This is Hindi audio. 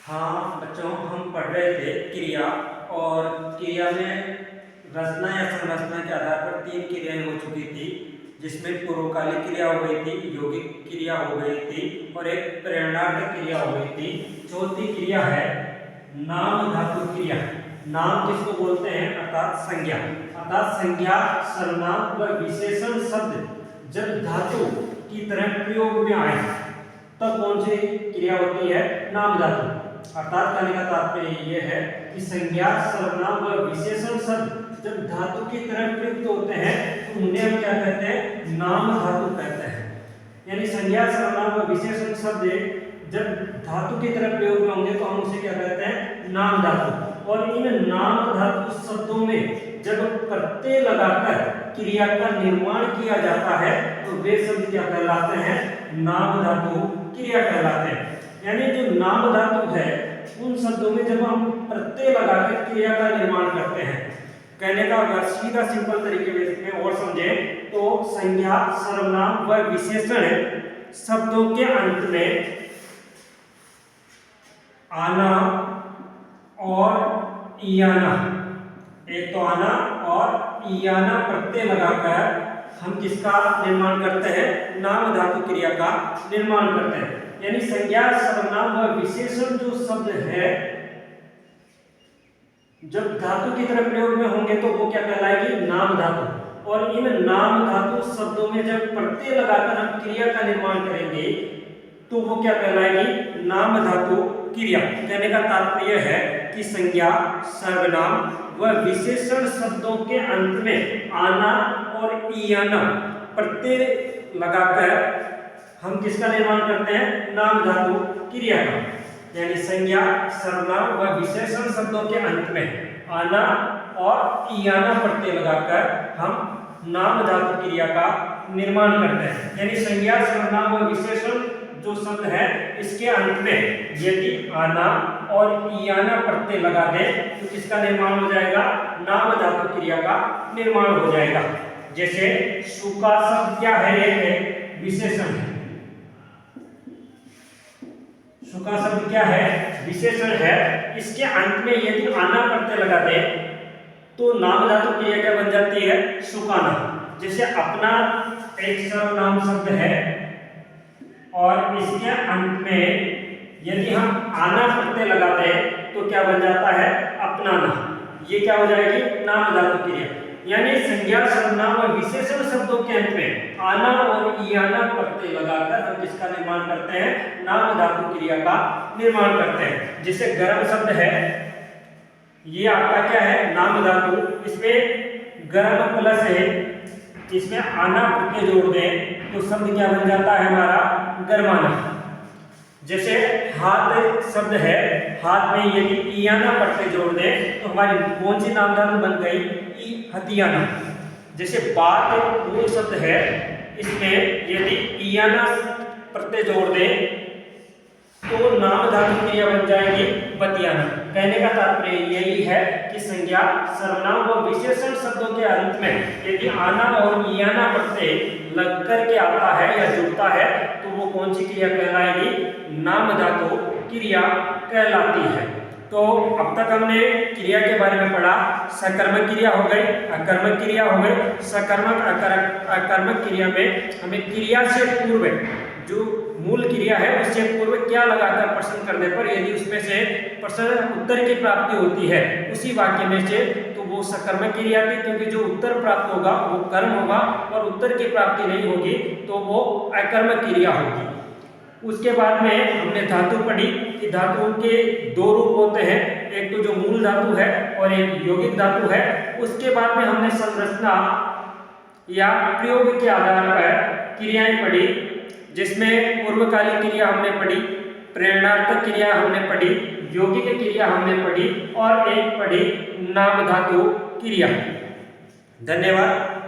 हाँ बच्चों, हम पढ़ रहे थे क्रिया, और क्रिया में रचना या संरचना के आधार पर 3 क्रियाएं हो चुकी थी, जिसमें पूर्वकालिक क्रिया हो गई थी, यौगिक क्रिया हो गई थी और एक प्रेरणार्थ क्रिया हो गई थी। चौथी क्रिया है नाम धातु क्रिया। नाम किसको बोलते हैं? अर्थात संज्ञा। अर्थात संज्ञा, सर्वनाम व विशेषण शब्द जब धातु की तरह प्रयोग में आए तब कौन सी क्रिया होती है? नाम धातु। अर्थात कहने का तात्पर्य यह है कि संज्ञा, सर्वनाम व विशेषण शब्द जब धातु की तरह प्रयुक्त होते हैं तो उन्हें हम क्या कहते हैं? नाम धातु कहते हैं। यानी संज्ञा, सर्वनाम व विशेषण शब्द जब धातु की तरह प्रयोग में होंगे तो हम उसे क्या कहते हैं? नाम धातु। और इन नाम धातु शब्दों में जब प्रत्यय लगाकर क्रिया का निर्माण किया जाता है तो वे शब्द क्या कहलाते हैं? नाम धातु क्रिया कहलाते हैं। यानी जो नाम धातु है उन शब्दों में जब हम प्रत्यय लगाकर क्रिया का निर्माण करते हैं, कहने का अगर सीधा सिंपल तरीके में और समझें तो संज्ञा, सर्वनाम व विशेषण शब्दों के अंत में आना और इयाना, एक तो आना और इयाना प्रत्यय लगाकर हम किसका निर्माण करते हैं? नाम धातु क्रिया का निर्माण करते हैं। यानी संज्ञा, सर्वनाम व विशेषण जो शब्द है जब धातु की तरह प्रयोग में होंगे तो वो क्या कहलाएगी? नाम धातु। और इन नाम धातु शब्दों में जब प्रत्यय लगाकर हम क्रिया का निर्माण करेंगे तो वो क्या कहलाएगी? नाम धातु क्रिया। कहने का तात्पर्य है कि संज्ञा, सर्वनाम व विशेषण शब्दों के अंत में आना और इयाना प्रत्यय लगाकर हम किसका निर्माण करते हैं? नाम धातु क्रिया का। यानी संज्ञा, सर्वनाम व विशेषण शब्दों के अंत में आना और इयाना प्रत्यय लगाकर हम नाम धातु क्रिया का निर्माण करते हैं। यानी संज्ञा, सर्वनाम व विशेषण जो शब्द है इसके अंत में यदि आना और इयाना प्रत्यय लगा दें तो किसका निर्माण हो जाएगा? नाम धातु क्रिया का निर्माण हो जाएगा। जैसे सुका शब्द क्या है? एक विशेषण है। सुका शब्द क्या है? विशेषण है। इसके अंत में यदि आना प्रत्यय लगा दें तो नाम धातु क्रिया क्या बन जाती है? सुकाना। जैसे अपना एक सर्वनाम शब्द है और इसके अंत में यदि हम आना प्रत्यय लगाते हैं तो क्या बन जाता है? अपनाना। ये क्या हो जाएगी? नाम धातु क्रिया। यानी संज्ञा, सर्वनाम और विशेषण शब्दों के अंत में आना और इयाना प्रत्यय लगाकर हम किसका निर्माण करते हैं? नाम धातु क्रिया का निर्माण करते हैं। जैसे गर्म शब्द है, ये आपका क्या है? नाम धातु। इसमें गर्म प्लस है, इसमें आना प्रत्यय जोड़ दें तो शब्द क्या बन जाता है हमारा? गरमाना। जैसे हाथ शब्द है, हाथ में यदि इयाना प्रत्यय जोड़ दें तो हमारी कौन सी नाम धातु बन गई? हथियाना। जैसे बात मूल शब्द है, इसमें यदि इयाना प्रत्यय जोड़ दें तो नाम धातु क्रिया बन जाएगी बतियाना। कहने का तात्पर्य यही है कि संज्ञा, सर्वनाम व विशेषण शब्दों के अंत में यदि आना और इयाना प्रत्यय लग करके आता है या जुड़ता है तो वो कौन सी क्रिया कहलाएगी? नाम धातु क्रिया कहलाती है। तो अब तक हमने क्रिया के बारे में पढ़ा। सकर्मक क्रिया हो गई, अकर्मक क्रिया हो गई। सकर्मक, अकर्मक क्रिया में हमें क्रिया से पूर्व जो मूल क्रिया है उससे पूर्व क्या लगाकर प्रश्न करने पर यदि उसमें से प्रश्न उत्तर की प्राप्ति होती है उसी वाक्य में से तो वो सकर्मक क्रिया थी, क्योंकि जो उत्तर प्राप्त होगा वो कर्म होगा और उत्तर की प्राप्ति नहीं होगी तो वो अकर्मक क्रिया होगी। उसके बाद में हमने धातु पढ़ी कि धातुओं के 2 रूप होते हैं, एक तो जो मूल धातु है और एक यौगिक धातु है। उसके बाद में हमने संरचना या प्रयोग के आधार पर क्रियाएं पढ़ी, जिसमें पूर्वकालिक क्रिया हमने पढ़ी, प्रेरणार्थक क्रिया हमने पढ़ी, यौगिक क्रिया हमने पढ़ी और एक पढ़ी नाम धातु क्रिया। धन्यवाद।